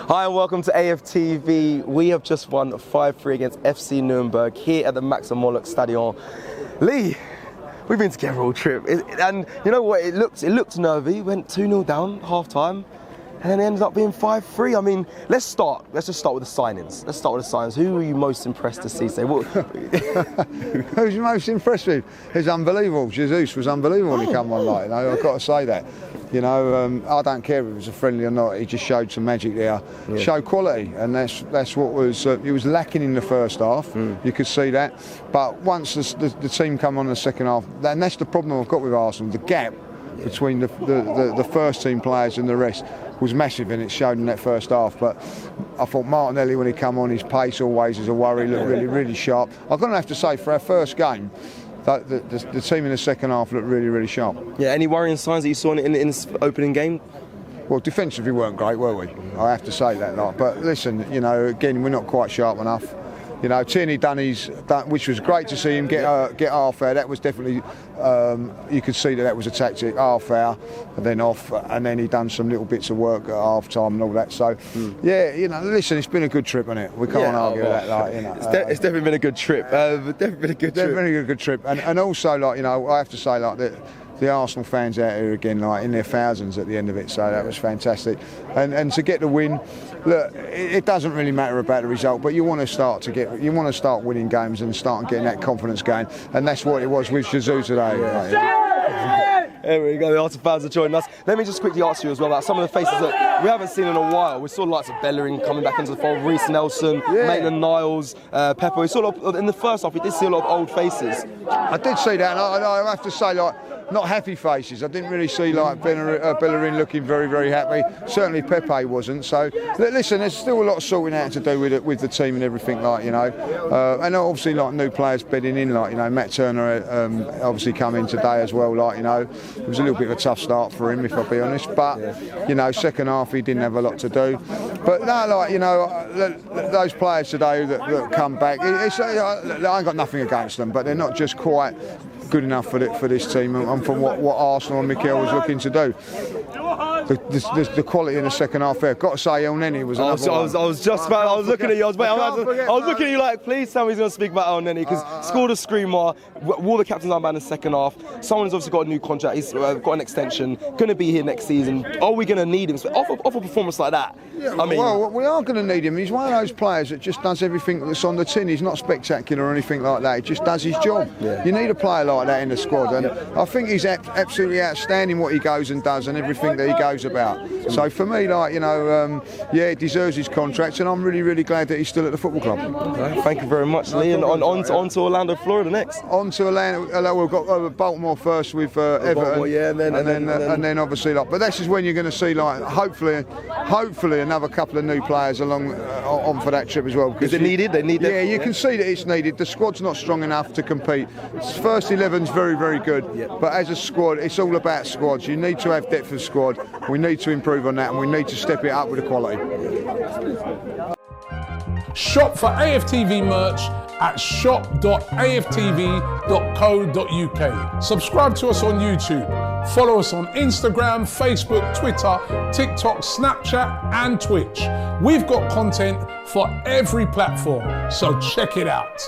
Hi and welcome to AFTV. We have just won 5-3 against FC Nurnberg here at the Max Morlock Stadion. Lee, we've been together all trip, and you know what? It looked nervy. Went 2-0 down half time, and then it ended up being 5-3. I mean, let's just start with the signings. Who were you most impressed to see? Who's you most impressed with? It's unbelievable. Jesus was unbelievable when he come on, like, you know, I've got to say that. You know, I don't care if it was a friendly or not. He just showed some magic there, showed quality, and that's what was. He was lacking in the first half. You could see that, but once the team come on in the second half, and that's the problem I've got with Arsenal. The gap between the first team players and the rest was massive, and it showed in that first half. But I thought Martinelli, when he come on, his pace always is a worry. Looked really sharp. I'm going to have to say, for our first game, the team in the second half looked really sharp. Yeah, any worrying signs that you saw in this opening game? Well, defensively we weren't great, were we? I have to say that. But listen, you know, again, we're not quite sharp enough. You know, Tierney done which was great to see him get half hour. That was definitely, you could see that was a tactic, half hour, and then off, and then he done some little bits of work at half time and all that. So, yeah, you know, listen, it's been a good trip, hasn't it? We can't argue that. Like, you know, it's definitely been a good trip. Definitely been a good trip. And also, like, you know, I have to say, like, that the Arsenal fans out here again, like, in their thousands at the end of it, so that was fantastic. And to get the win, look, it doesn't really matter about the result, but you want to start winning games and start getting that confidence going, and that's what it was with Jesus today. There we go, the Arsenal fans are joining us. Let me just quickly ask you as well about some of the faces that we haven't seen in a while. We saw the likes of Bellerin coming back into the fold, Reece Nelson, Maitland-Niles, Pepper. We saw in the first half, we did see a lot of old faces. I did see that, and I have to say, like, not happy faces. I didn't really see, like, Bellerin looking very happy. Certainly Pepe wasn't. So listen, there's still a lot of sorting out to do with the team and everything, like, you know. And obviously, like, new players bedding in, like, you know, Matt Turner obviously come in today as well, like, you know. It was a little bit of a tough start for him, if I'll be honest. But you know, second half he didn't have a lot to do. But no, like, you know, those players today that come back, I ain't got nothing against them, but they're not just quite good enough for this team and from what Arsenal and Mikel was looking to do. The quality in the second half there. Got to say, El Neni was another one. I was looking at you. I was looking at you like, please tell me he's going to speak about El Neni, because scored a screamer. All the captains are banned in the second half. Someone's obviously got a new contract. He's got an extension. Going to be here next season. Are we going to need him? So off a performance like that, I mean, well, we are going to need him. He's one of those players that just does everything that's on the tin. He's not spectacular or anything like that. He just does his job. You need a player like that in the squad, and I think he's absolutely outstanding what he goes and does and everything that he goes about. So for me, like, you know, he deserves his contract, and I'm really glad that he's still at the football club. Okay, thank you very much, Lee. And on to Orlando, Florida next. On to Orlando. We've got Baltimore first with Everton, and then obviously, like, but this is when you're going to see, like, hopefully another couple of new players on for that trip as well. Is it needed? They need that. Yeah, you can see that it's needed. The squad's not strong enough to compete. First 11's very good, but as a squad, it's all about squads. You need to have depth of squad. We need to improve on that, and we need to step it up with the quality. Shop for AFTV merch at shop.aftv.co.uk. Subscribe to us on YouTube. Follow us on Instagram, Facebook, Twitter, TikTok, Snapchat and Twitch. We've got content for every platform, so check it out.